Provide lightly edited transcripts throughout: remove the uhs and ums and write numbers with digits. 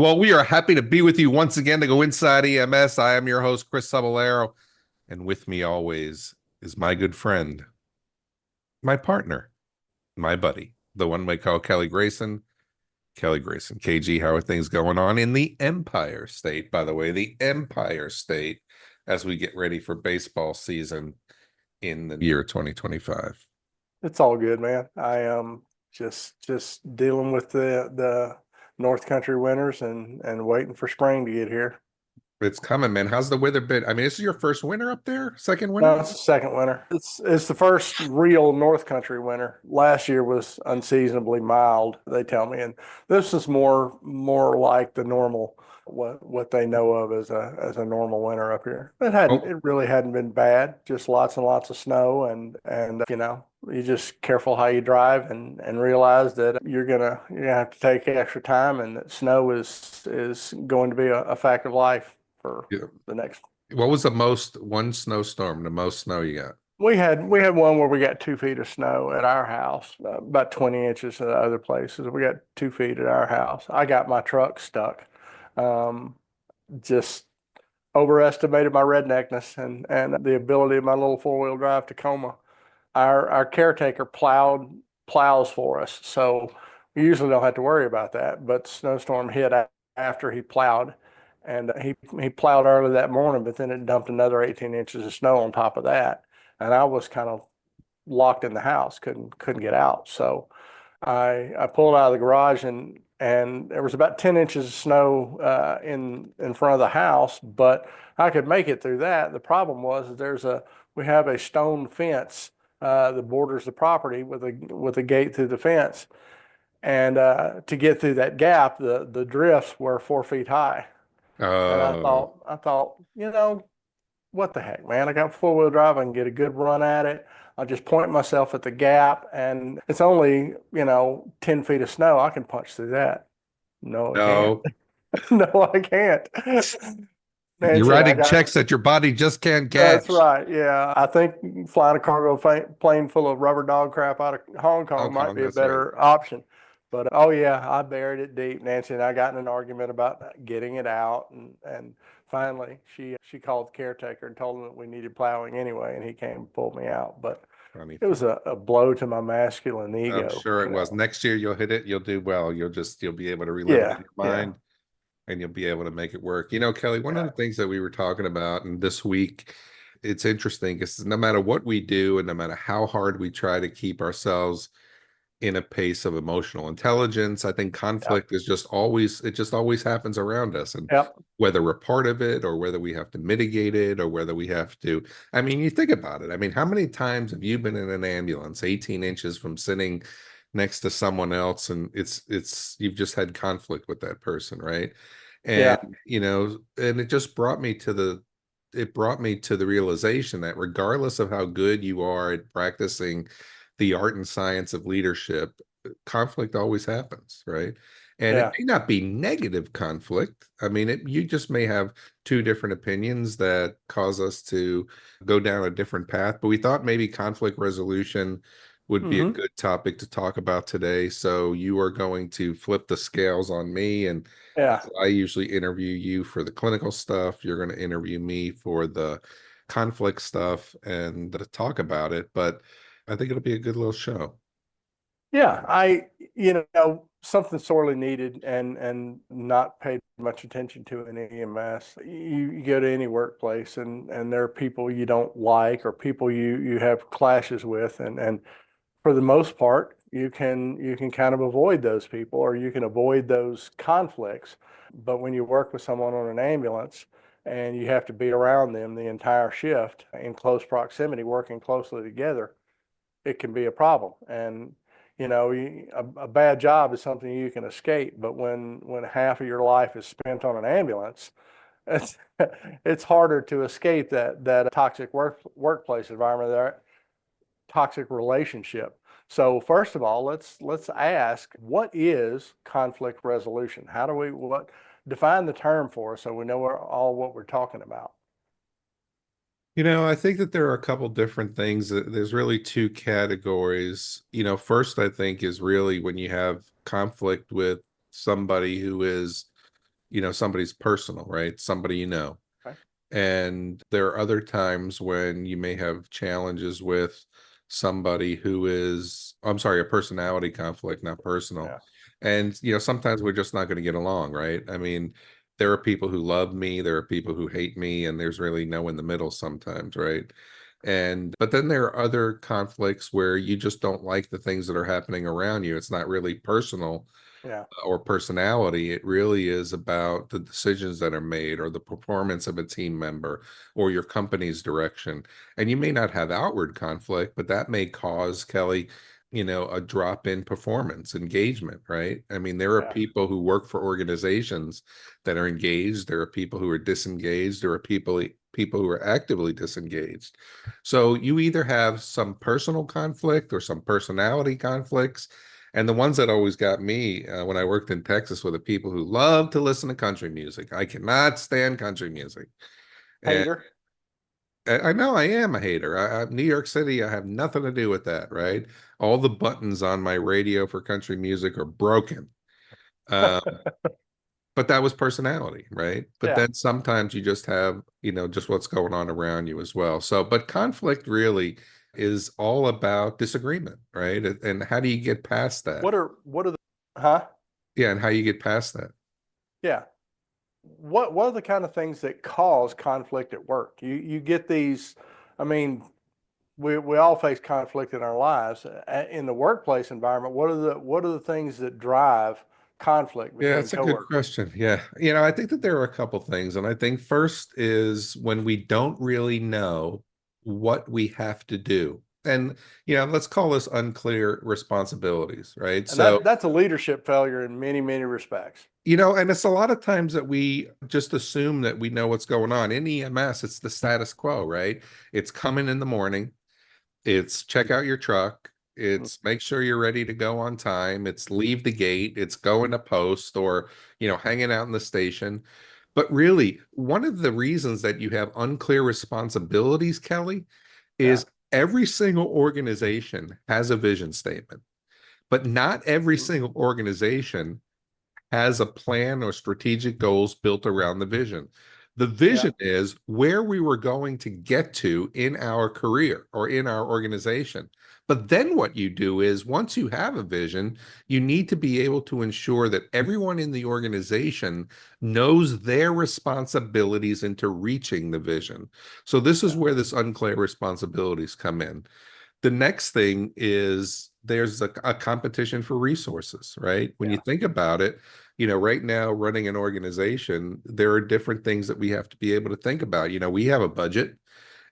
Well, we are happy to be with you once again to go Inside EMS. I am your host, Chris Cebollero, and with me always is my good friend, my partner, my buddy, the one we call Kelly Grayson. Kelly Grayson, KG, how are things going on in the Empire State, by the way, the Empire State, as we get ready for baseball season in the year 2025? It's all good, man. I am just dealing with the North Country winters and waiting for spring to get here. It's coming, man. How's the weather been? I mean, this is your first winter up there? Second No, winter? it's the second winter. It's the first real North Country winter. Last year was unseasonably mild, they tell me, and this is more like the normal what they know of as a normal winter up here. Oh, It really hadn't been bad. Just lots and lots of snow and you just careful how you drive and realize that you're gonna have to take extra time and that snow is going to be a fact of life for yeah. the next. What was the most one snowstorm, the most snow you got? We had one where we got 2 feet of snow at our house, about 20 inches at other places. We got 2 feet at our house. I got my truck stuck. Um, just overestimated my redneckness and the ability of my little four-wheel drive Tacoma. Our caretaker plows for us, so we usually don't have to worry about that. But snowstorm hit after he plowed, and he plowed early that morning, but then it dumped another 18 inches of snow on top of that, and I was kind of locked in the house, couldn't get out. So I pulled out of the garage and there was about 10 inches of snow in front of the house, but I could make it through that. The problem was we have a stone fence that borders the property with a gate through the fence, and to get through that gap, the drifts were 4 feet high. And Oh, I thought, what the heck, man? I got four-wheel drive. I can get a good run at it. I'll just point myself at the gap, and it's only, 10 feet of snow. I can punch through that. No, I can't. no. No, I can't. You're Nancy and I writing got, checks that your body just can't that's catch. right. Yeah. I think flying a cargo plane full of rubber dog crap out of Hong Hong Kong might Kong, be a that's right. better option. But oh yeah, I buried it deep. Nancy and I got in an argument about getting it out, and finally she called the caretaker and told him that we needed plowing anyway, and he came and pulled me out. But Funny it was thing. a blow to my masculine I'm ego, sure it was. Next year you'll hit it. You'll do well. You'll be able to relive it in Yeah, your yeah, mind and you'll be able to make it work. Kelly, one of yeah, the things that we were talking about and this week, it's interesting because no matter what we do and no matter how hard we try to keep ourselves in a pace of emotional intelligence. I think yeah, conflict is just always happens around us. And yeah, whether we're part of it or whether we have to mitigate it or whether we have to, I mean, you think about it. I mean, how many times have you been in an ambulance 18 inches from sitting next to someone else and you've just had conflict with that person, right? And, yeah, and it brought me to the realization that regardless of how good you are at practicing the art and science of leadership, conflict always happens, right? And it yeah, may not be negative conflict. I mean, you just may have two different opinions that cause us to go down a different path. But we thought maybe conflict resolution would be a mm-hmm, good topic to talk about today. So you are going to flip the scales on me, and yeah, I usually interview you for the clinical stuff. You're going to interview me for the conflict stuff and to talk about it. But I think it'll be a good little show. yeah. Something sorely needed and not paid much attention to in EMS. You go to any workplace and there are people you don't like or people you have clashes with, and for the most part you can kind of avoid those people or you can avoid those conflicts. But when you work with someone on an ambulance and you have to be around them the entire shift in close proximity, working closely together, it can be a problem. And a bad job is something you can escape, but when half of your life is spent on an ambulance, it's it's harder to escape that toxic workplace environment, that toxic relationship. So first of all, let's ask, what is conflict resolution? How do we what define the term for us so we know all what we're talking about? I think that there are a couple different things. There's really two categories. First, I think is really when you have conflict with somebody who is somebody's personal, right? Somebody you know. Right. And there are other times when you may have challenges with somebody who is, I'm sorry, a personality conflict, not personal. Yeah. And, sometimes we're just not going to get along, right? I mean, there are people who love me, there are people who hate me, and there's really no in the middle sometimes, right? But then there are other conflicts where you just don't like the things that are happening around you. It's not really personal Yeah. or personality. It really is about the decisions that are made or the performance of a team member or your company's direction. And you may not have outward conflict, but that may cause, Kelly, a drop in performance, engagement, right? I mean, there are Yeah. people who work for organizations that are engaged. There are people who are disengaged. There are people who are actively disengaged. So you either have some personal conflict or some personality conflicts, and the ones that always got me when I worked in Texas were the people who love to listen to country music. I cannot stand country music. And Hater. I know I am a hater. New York City, I have nothing to do with that, right? All the buttons on my radio for country music are broken. Uh, but that was personality, right? But Yeah. then sometimes you just have, just what's going on around you as well. So, but conflict really is all about disagreement, right? And how do you get past that? What are the huh? Yeah, and how you get past that. Yeah. What are the kind of things that cause conflict at work? You get these, I mean, we all face conflict in our lives. In the workplace environment, what are the things that drive conflict Yeah, between that's a good coworkers? question. Yeah. I think that there are a couple things. And I think first is when we don't really know what we have to do. And, let's call this unclear responsibilities, right? And So, that's a leadership failure in many, many respects. and it's a lot of times that we just assume that we know what's going on. In EMS, it's the status quo, right? It's coming in the morning. It's check out your truck. Mm. It's make sure you're ready to go on time. It's leave the gate. It's going to post or, hanging out in the station. But really, one of the reasons that you have unclear responsibilities, Kelly, Yeah. is every single organization has a vision statement, but not every Mhm. single organization has a plan or strategic goals built around the vision. The Yeah. vision is where we were going to get to in our career or in our organization. But then what you do is once you have a vision, you need to be able to ensure that everyone in the organization knows their responsibilities into reaching the vision. So this is Yeah. where this unclear responsibilities come in. The next thing is there's a competition for resources, right? When you Yeah. think about it, right now running an organization, there are different things that we have to be able to think about. We have a budget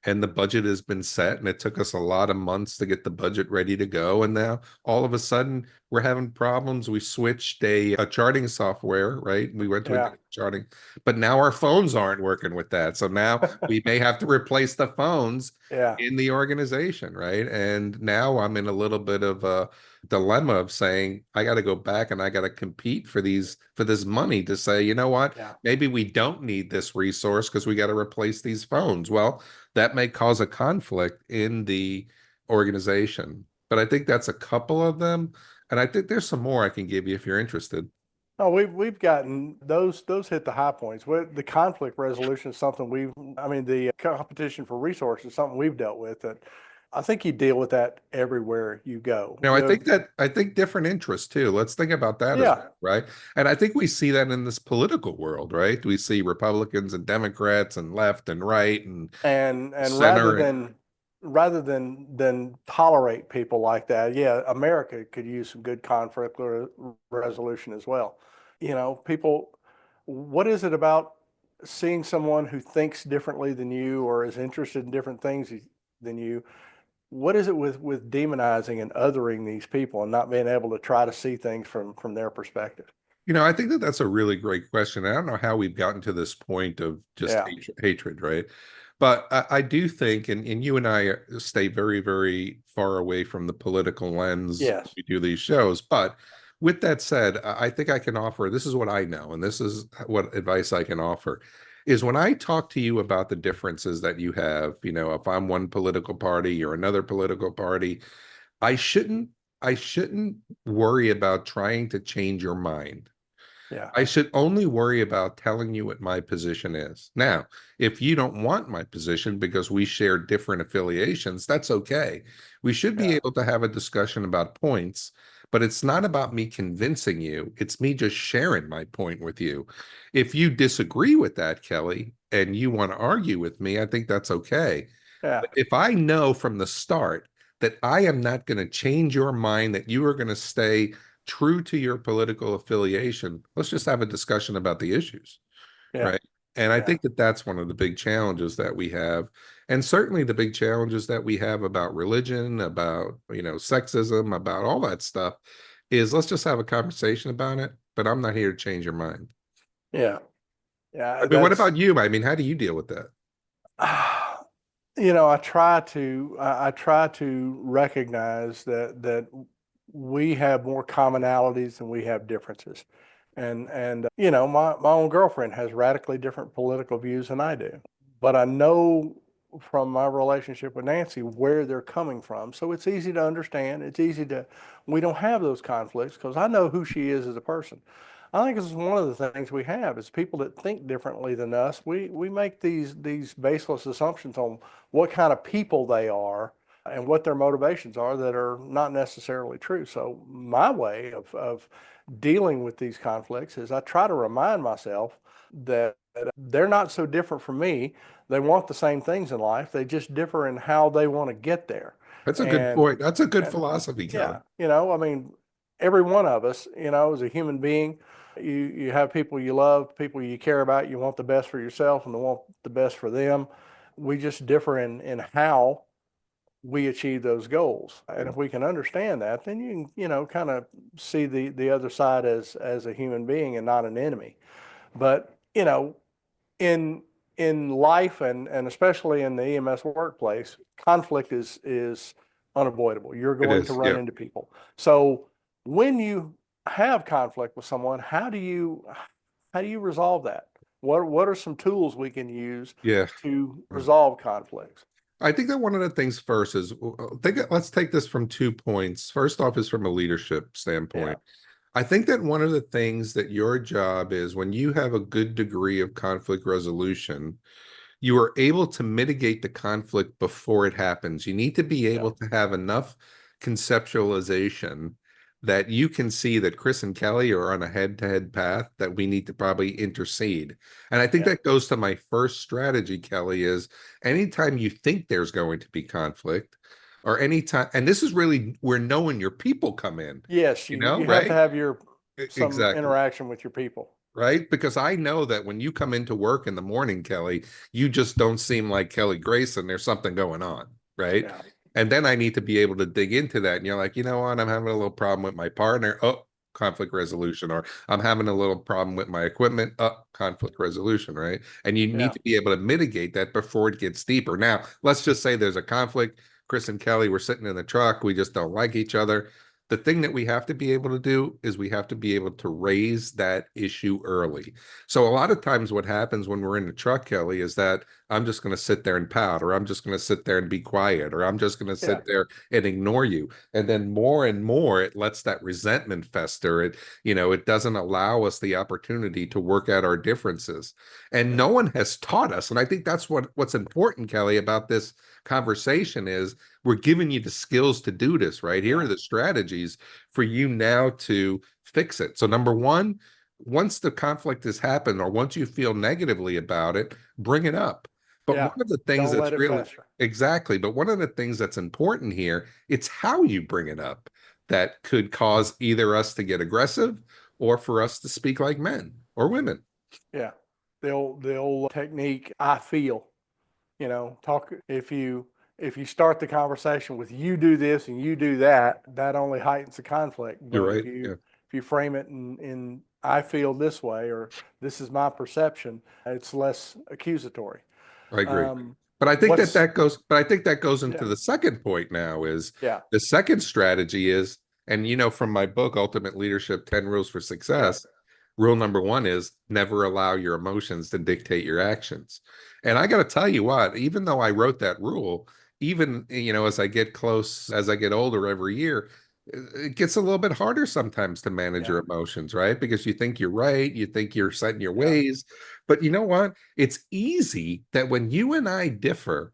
and the budget has been set and it took us a lot of months to get the budget ready to go, and now all of a sudden we're having problems. We switched a charting software, right? We went to a Yeah. different charting, but now our phones aren't working with that, so now we may have to replace the phones Yeah. in the organization, right? And now I'm in a little bit of a dilemma of saying I got to go back and I got to compete for this money to say, you know what, Yeah. maybe we don't need this resource because we got to replace these phones. Well, that may cause a conflict in the organization. But I think that's a couple of them. And I think there's some more I can give you if you're interested. No, we've gotten those hit the high points. The conflict resolution is something I mean, the competition for resources is something we've dealt with, and I think you deal with that everywhere you go. I think different interests too. Let's think about that as Yeah. well, right? And I think we see that in this political world, right? We see Republicans and Democrats and left and right and And center. And rather than tolerate people like that, yeah, America could use some good conflict resolution as well. People, what is it about seeing someone who thinks differently than you or is interested in different things than you? What is it with demonizing and othering these people and not being able to try to see things from their perspective? I think that that's a really great question. I don't know how we've gotten to this point of just Yeah. hatred, right? But I do think, and you and I stay very, very far away from the political lens when Yes. we do these shows. But with that said, I think I can offer, this is what I know, and this is what advice I can offer, is when I talk to you about the differences that you have, if I'm one political party or another political party, I shouldn't I shouldn't worry about trying to change your mind. Yeah. I should only worry about telling you what my position is. Now, if you don't want my position because we share different affiliations, that's okay. We should be Yeah. able to have a discussion about points, but it's not about me convincing you. It's me just sharing my point with you. If you disagree with that, Kelly, and you want to argue with me, I think that's okay. Yeah. But if I know from the start that I am not going to change your mind, that you are going to stay true to your political affiliation, let's just have a discussion about the issues, Yeah. right? And I Yeah. think that that's one of the big challenges that we have. And certainly the big challenges that we have about religion, about, sexism, about all that stuff is let's just have a conversation about it, but I'm not here to change your mind. Yeah. Yeah. I mean, what That's, about you? I mean, how do you deal with that? I try to recognize that we have more commonalities than we have differences. And my own girlfriend has radically different political views than I do. But I know from my relationship with Nancy where they're coming from. So it's easy to understand. We don't have those conflicts because I know who she is as a person. I think this is one of the things we have is people that think differently than us. We make these baseless assumptions on what kind of people they are and what their motivations are that are not necessarily true. So my way of dealing with these conflicts is I try to remind myself that they're not so different from me. They want the same things in life. They just differ in how they want to get there. That's a good And point. That's a good and philosophy, Kelly. yeah, I mean, every one of us, as a human being, you have people you love, people you care about, you want the best for yourself and you want the best for them. We just differ in how we achieve those goals. And if we can understand that, then you can, kind of see the other side as a human being and not an enemy. But, in life and especially in the EMS workplace, conflict is unavoidable. You're It going to is. run Yeah. into people. So when you have conflict with someone, how do you resolve that? What are some tools we can use Yeah. to resolve conflicts? I think that one of the things first is let's take this from 2 points. First off is from a leadership Yeah, standpoint. I think that one of the things that your job is when you have a good degree of conflict resolution, you are able to mitigate the conflict before it happens. You need to be yeah, able to have enough conceptualization that you can see that Chris and Kelly are on a head-to-head path that we need to probably intercede. And I think yeah. that goes to my first strategy, Kelly, is anytime you think there's going to be conflict, or anytime, and this is really where knowing your people come in, Yes, you have to right? have some Exactly. interaction with your people. Right? Because I know that when you come into work in the morning, Kelly, you just don't seem like Kelly Grayson. There's something going on, right? Yeah, And then I need to be able to dig into that. And you're like, you know what? I'm having a little problem with my partner. Oh, conflict resolution. Or I'm having a little problem with my equipment. Oh, conflict resolution, right? And you need yeah, to be able to mitigate that before it gets deeper. Now, let's just say there's a conflict. Chris and Kelly were sitting in the truck. We just don't like each other. The thing that we have to be able to do is we have to be able to raise that issue early. So a lot of times what happens when we're in the truck, Kelly, is that I'm just going to sit there and pout, or I'm just going to sit there and be quiet, or I'm just going to yeah, sit there and ignore you. And then more and more, it lets that resentment fester. It doesn't allow us the opportunity to work out our differences. And no yeah, one has taught us. And I think that's what's important, Kelly, about this conversation is we're giving you the skills to do this, right? Here yeah, are the strategies for you now to fix it. So, number one, once the conflict has happened or once you feel negatively about it, bring it up. But yeah. one of the things Don't let that's it really fester. exactly, but one of the things that's important here, it's how you bring it up that could cause either us to get aggressive or for us to speak like men or women. Yeah. The old technique, I feel, talk if you start the conversation with you do this and you do that, that only heightens the conflict. You're But if right. you Yeah, if you frame it in I feel this way or this is my perception, it's less accusatory. I agree. Um, But I think that what's that goes, but I think that goes into yeah, the second point now is yeah, the second strategy is, and from my book, Ultimate Leadership 10 Rules for yeah, Success, rule number one is never allow your emotions to dictate your actions. And I got to tell you what, even though I wrote that rule, even, as I get older every year, it gets a little bit harder sometimes to manage Yeah. your emotions, right? Because you think you're right, you think you're set in your Yeah. ways. But you know what? It's easy that when you and I differ,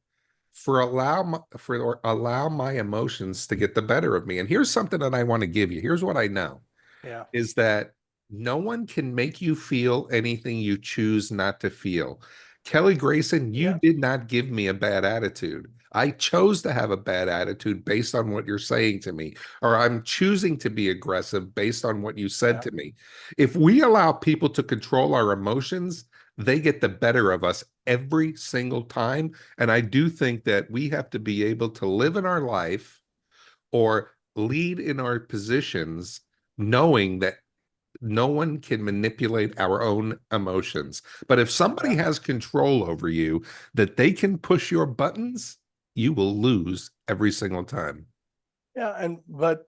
for allow my emotions to get the better of me. And here's something that I want to give you. Here's what I know Yeah. is that no one can make you feel anything you choose not to feel. Kelly Grayson, you Yeah. did not give me a bad attitude. I chose to have a bad attitude based on what you're saying to me, or I'm choosing to be aggressive based on what you said Yeah. to me. If we allow people to control our emotions, they get the better of us every single time. And I do think that we have to be able to live in our life or lead in our positions knowing that no one can manipulate our own emotions. But if somebody Yeah. has control over you, that they can push your buttons, you will lose every single time. Yeah. But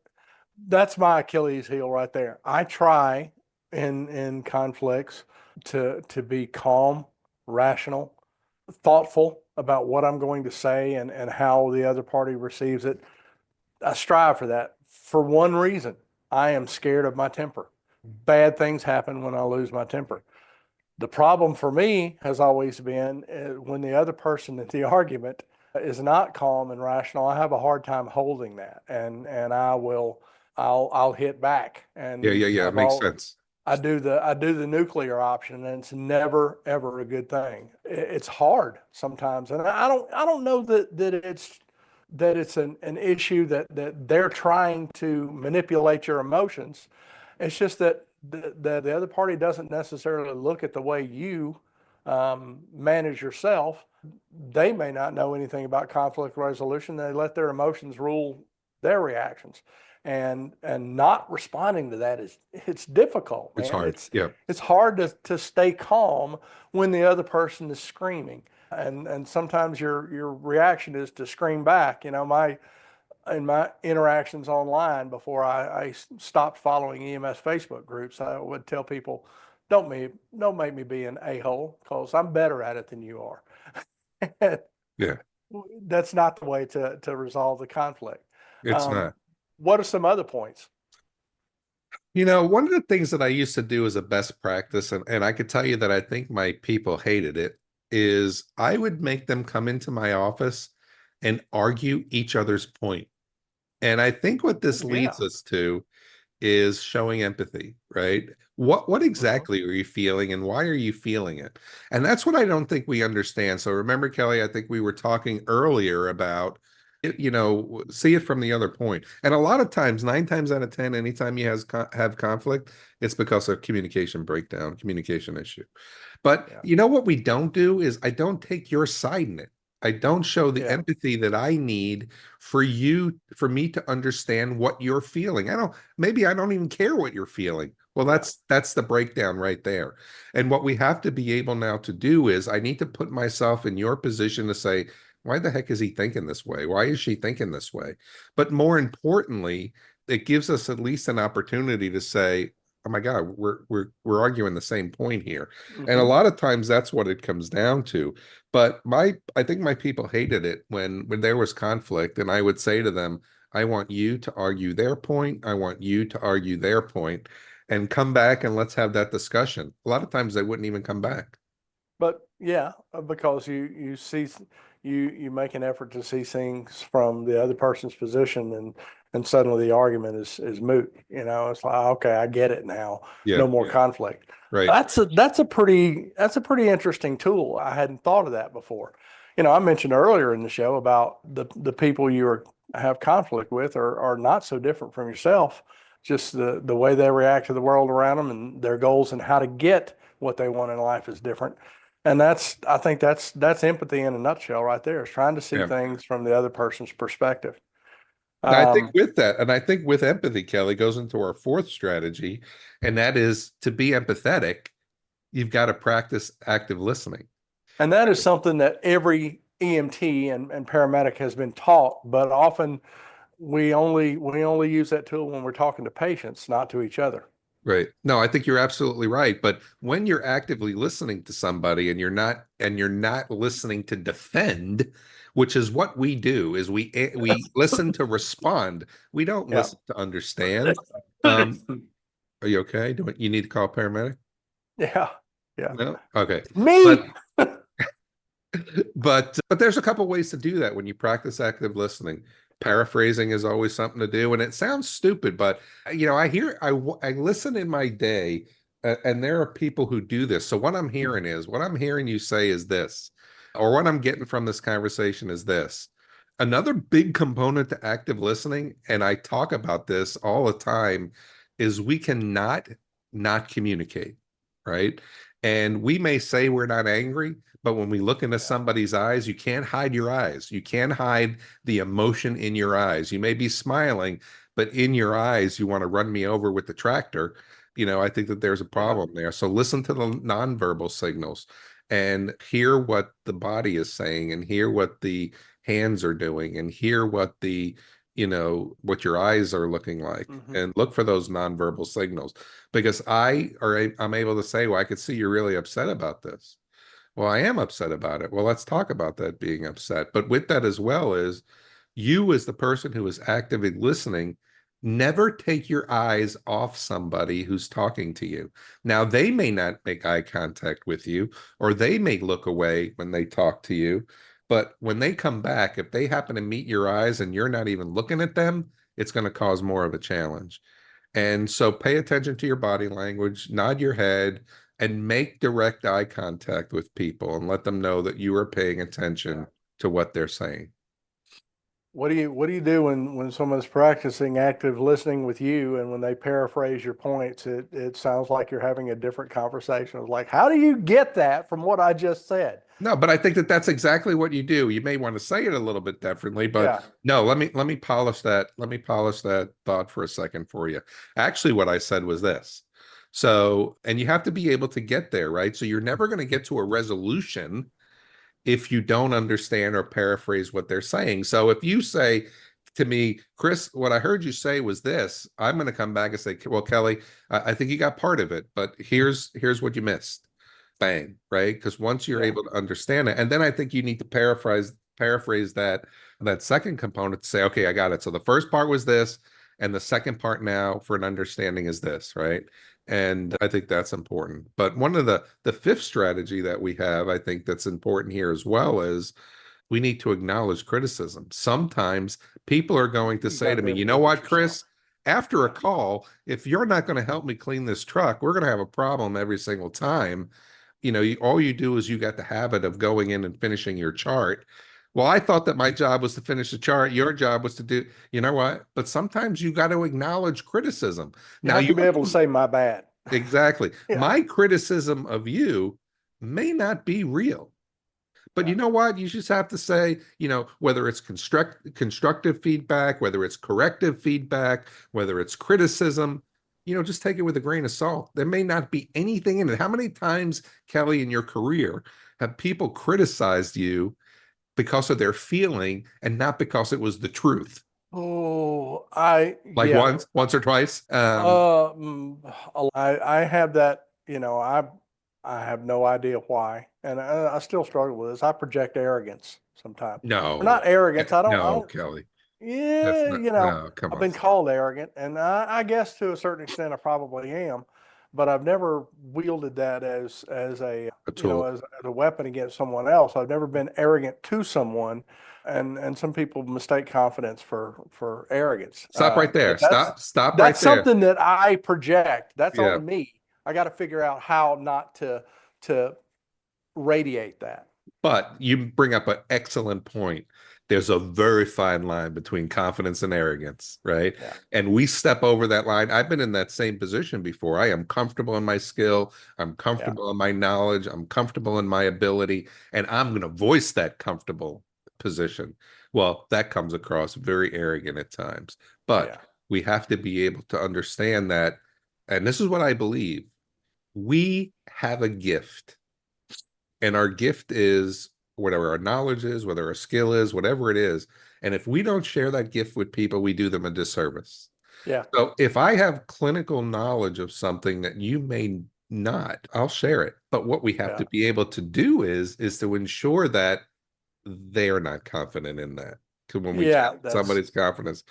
that's my Achilles heel right there. I try in conflicts to be calm, rational, thoughtful about what I'm going to say and how the other party receives it. I strive for that for one reason. I am scared of my temper. Bad things happen when I lose my temper. The problem for me has always been when the other person in the argument is not calm and rational. I have a hard time holding that, and I'll hit back, Yeah, yeah, and yeah. It I've makes all sense. I do the nuclear option, and it's never ever a good thing. It's hard sometimes, and I don't know that it's an issue that they're trying to manipulate your emotions. It's just that the other party doesn't necessarily look at the way you manage yourself. They may not know anything about conflict resolution. They let their emotions rule their reactions, and not responding to that is it's difficult, It's man. hard. Yeah, It's hard to stay calm when the other person is screaming, and sometimes your reaction is to scream back. You know, my in my interactions online before I stopped following EMS Facebook groups, I would tell people, don't make me be an a-hole because I'm better at it than you are. yeah. That's not the way to resolve the conflict. It's Um, not. what are some other points? One of the things that I used to do as a best practice, and I could tell you that I think my people hated it, is I would make them come into my office and argue each other's point. And I think what Oh, this yeah. leads us to is showing empathy, right? What Hmm. exactly are you feeling and why are you feeling it? And that's what I don't think we understand. So remember, Kelly, I think we were talking earlier about see it from the other point. And a lot of times, 9 times out of 10, anytime you have conflict, it's because of communication breakdown, communication issue. But Yeah. you know what we don't do is I don't take your side in it. I don't show the Yeah. empathy that I need for me to understand what you're feeling. Maybe I don't even care what you're feeling. Well, Yeah. that's the breakdown right there. And what we have to be able now to do is I need to put myself in your position to say, why the heck is he thinking this way? Why is she thinking this way? But more importantly, it gives us at least an opportunity to say, oh my God, we're arguing the same point here. And a Hmm. lot of times that's what it comes down to. But I think my people hated it when there was conflict, and I would say to them, I want you to argue their point, I want you to argue their point, and come back and let's have that discussion. A lot of times they wouldn't even come back. But yeah, because you make an effort to see things from the other person's position, and suddenly the argument is moot. You know, it's like, okay, I get it now. Yeah, No more conflict. right. That's a pretty interesting tool. I hadn't thought of that before. You know, I mentioned earlier in the show about the people have conflict with are not so different from yourself. Just the way they react to the world around them and their goals and how to get what they want in life is different. And I think that's empathy in a nutshell right there, is trying to see Yeah. things from the other person's perspective. And I think Um, with that, and I think with empathy, Kelly, goes into our fourth strategy, and that is to be empathetic, you've got to practice active listening. and that is something that every EMT and paramedic has been taught, but often we only use that tool when we're talking to patients, not to each other. Right. No, I think you're absolutely right. But when you're actively listening to somebody and you're not listening to defend, which is what we do, is we listen to respond. We don't Yeah. listen to understand. Um, are you okay? You need to call a paramedic? Yeah. Yeah. No? Okay. But Me. but there's a couple ways to do that when you practice active listening. Paraphrasing is always something to do, and it sounds stupid, but I listen in my day, and there are people who do this. So what I'm hearing you say is this, or what I'm getting from this conversation is this. Another big component to active listening, and I talk about this all the time, is we cannot not communicate, right? And we may say we're not angry, but when we look into somebody's eyes, you can't hide your eyes. You can't hide the emotion in your eyes. You may be smiling, but in your eyes, you want to run me over with the tractor. I think that there's a Yeah. problem there. So listen to the nonverbal signals and hear what the body is saying and hear what the hands are doing and hear what your eyes are looking like Hmm. and look for those nonverbal signals because I'm able to say, well, I could see you're really upset about this. Well, I am upset about it. Well, let's talk about that being upset. But with that as well is you as the person who is actively listening, never take your eyes off somebody who's talking to you. Now, they may not make eye contact with you, or they may look away when they talk to you. But when they come back, if they happen to meet your eyes and you're not even looking at them, it's going to cause more of a challenge. And so pay attention to your body language, nod your head, and make direct eye contact with people and let them know that you are paying Yeah. attention to what they're saying. What do you do when someone's practicing active listening with you and when they paraphrase your points, it sounds like you're having a different conversation. It's like, how do you get that from what I just said? No, but I think that that's exactly what you do. You may want to say it a little bit differently, but Yeah. no, let me polish that. Let me polish that thought for a second for you. Actually, what I said was this. So, and you have to be able to get there, right? So you're never going to get to a resolution if you don't understand or paraphrase what they're saying. So if you say to me, Chris, what I heard you say was this, I'm going to come back and say, well, Kelly, I think you got part of it, but here's what you missed. Bang, right? Because once you're Yeah. able to understand it, and then I think you need to paraphrase that second component to say, okay, I got it. So the first part was this, and the second part now for an understanding is this, right? And I think that's important. But one of the fifth strategy that we have, I think that's important here as well is we need to acknowledge criticism. Sometimes people are going to You got say to to be me, able you to know look at what, yourself. Chris? After a Yeah. call, if you're not going to help me clean this truck, we're going to have a problem every single time. All you do is you got the habit of going in and finishing your chart. Well, I thought that my job was to finish the chart. Your job was to do, you know what? But sometimes you got to acknowledge criticism. You Now, have to be your able to say my bad. exactly. Yeah. My criticism of you may not be real. But Yeah. you know what? You just have to say, whether it's constructive feedback, whether it's corrective feedback, whether it's criticism, just take it with a grain of salt. There may not be anything in it. How many times, Kelly, in your career, have people criticized you because of their feeling and not because it was the truth? Oh, Like yeah. once or twice. I have that, I have no idea why. And I still struggle with this. I project arrogance sometimes. Or No, not arrogance. I no, don't, Kelly. That's yeah, not, no, come I've on. been called arrogant, and I guess to a certain extent I probably am, but I've never wielded that as a A tool. as a weapon against someone else. I've never been arrogant to someone, and some people mistake confidence for arrogance. Stop right there. But Stop right that's there. something that I project. That's Yeah. on me. I got to figure out how not to radiate that. But you bring up an excellent point. There's a very fine line between confidence and arrogance, right? Yeah, And we step over that line. I've been in that same position before. I am comfortable in my skill. I'm yeah, comfortable in my knowledge. I'm comfortable in my ability. And I'm going to voice that comfortable position. Well, that comes across very arrogant at times. But yeah. we have to be able to understand that. And this is what I believe. We have a gift, and our gift is whatever our knowledge is, whether our skill is, whatever it is. And if we don't share that gift with people, we do them a disservice. Yeah. So if I have clinical knowledge of something that you may not, I'll share it. But what we have Yeah. to be able to do is to ensure that they are not confident in that. Because when we Yeah. challenge somebody's confidence,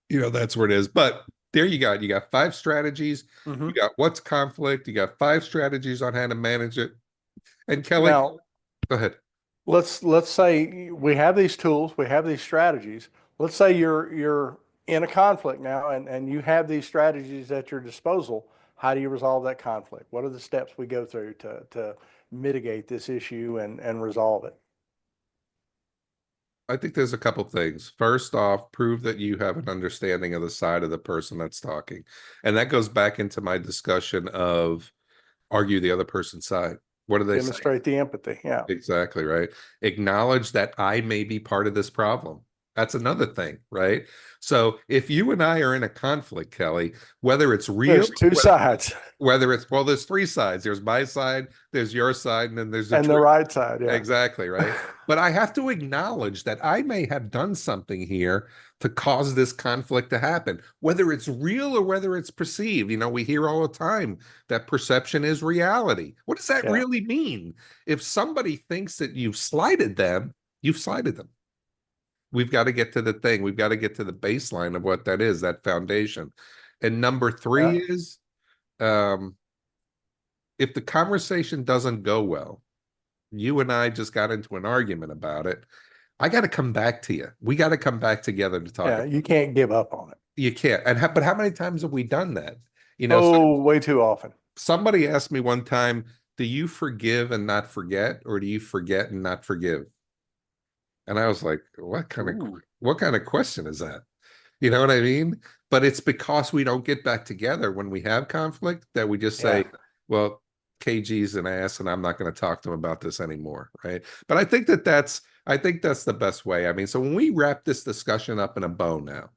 that's where it is. But there you go. You got five strategies. hmm You got what's conflict. You got five strategies on how to manage it. And Kelly, Now, go ahead. let's say we have these tools, we have these strategies. Let's say you're in a conflict now and you have these strategies at your disposal. How do you resolve that conflict? What are the steps we go through to mitigate this issue and resolve it? I think there's a couple things. First off, prove that you have an understanding of the side of the person that's talking. And that goes back into my discussion of argue the other person's side. What are they saying? Demonstrate the empathy. Yeah. Exactly, right. Acknowledge that I may be part of this problem. That's another thing, right? So if you and I are in a conflict, Kelly, whether it's real, There's two sides whether it's, well, there's three sides. There's my side, there's your side, and then there's the and the truth. right side. Yeah. Exactly, right. But I have to acknowledge that I may have done something here to cause this conflict to happen, whether it's real or whether it's perceived. We hear all the time that perception is reality. What does that Yeah. really mean? If somebody thinks that you've slighted them, you've slighted them. We've got to get to the thing. We've got to get to the baseline of what that is, that foundation. And number three Yeah. is um, if the conversation doesn't go well, you and I just got into an argument about it. I got to come back to you. We got to come back together to talk Yeah. about You it. can't give up on it. You can't. But how many times have we done that? Oh, way too often. Somebody asked me one time, do you forgive and not forget, or do you forget and not forgive? And I was like, Ooh. what kind of question is that? You know what I mean? But it's because we don't get back together when we have conflict that we just Yeah. say, well, KG's an ass and I'm not going to talk to him about this anymore, right? But I think that's the best way. I mean, so when we wrap this discussion up in a bow now,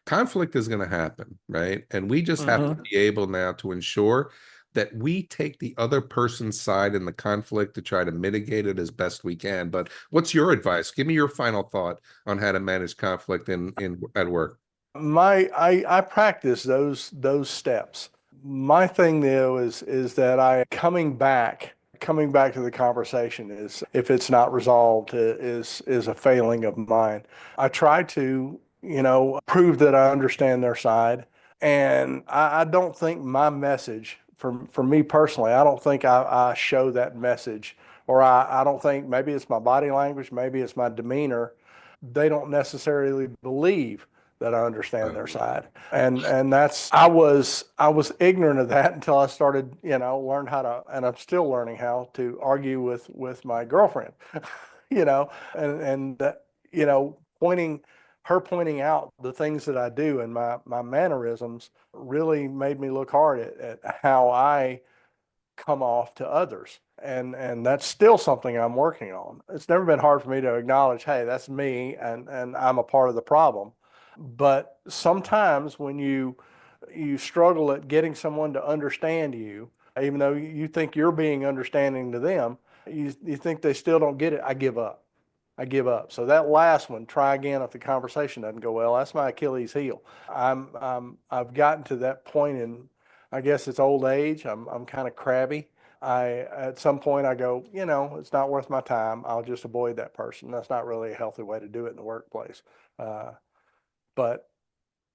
conflict is going to happen, right? And we just have to hmm be able now to ensure that we take the other person's side in the conflict to try to mitigate it as best we can. But what's your advice? Give me your final thought on how to manage conflict in at work. I practice those steps. My thing though is that I coming back to the conversation is if it's not resolved is a failing of mine. I try to, prove that I understand their side. And I don't think my message for me personally, I don't think I show that message or I don't think maybe it's my body language, maybe it's my demeanor. They don't necessarily believe that I understand their side. And that's I was ignorant of that until I started, learn how to and I'm still learning how to argue with my girlfriend. And pointing pointing out the things that I do and my mannerisms really made me look hard at how I come off to others. And that's still something I'm working on. It's never been hard for me to acknowledge, hey, that's me and I'm a part of the problem. But sometimes when you struggle at getting someone to understand you, even though you think you're being understanding to them, you think they still don't get it, I give up. I give up. So that last one, try again if the conversation doesn't go well. That's my Achilles heel. I've gotten to that point in, I guess it's old age. I'm kind of crabby. At some point I go, it's not worth my time. I'll just avoid that person. That's not really a healthy way to do it in the workplace. Uh, but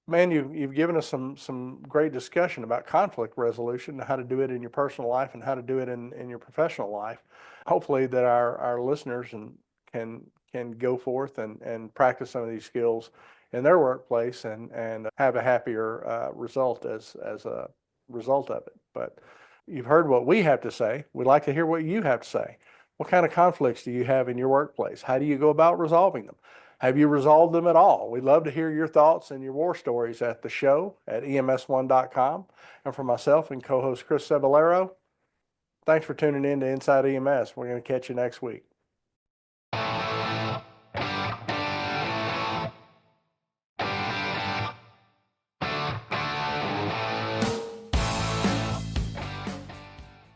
man, you've given us some great discussion about conflict resolution, how to do it in your personal life and how to do it in your professional life. Hopefully that our listeners can go forth and practice some of these skills in their workplace and have a happier result as a result of it. But you've heard what we have to say. We'd like to hear what you have to say. What kind of conflicts do you have in your workplace? How do you go about resolving them? Have you resolved them at all? We'd love to hear your thoughts and your war stories at the show at ems1.com. And for myself and co-host Chris Cebollero, thanks for tuning in to Inside EMS. We're going to catch you next week.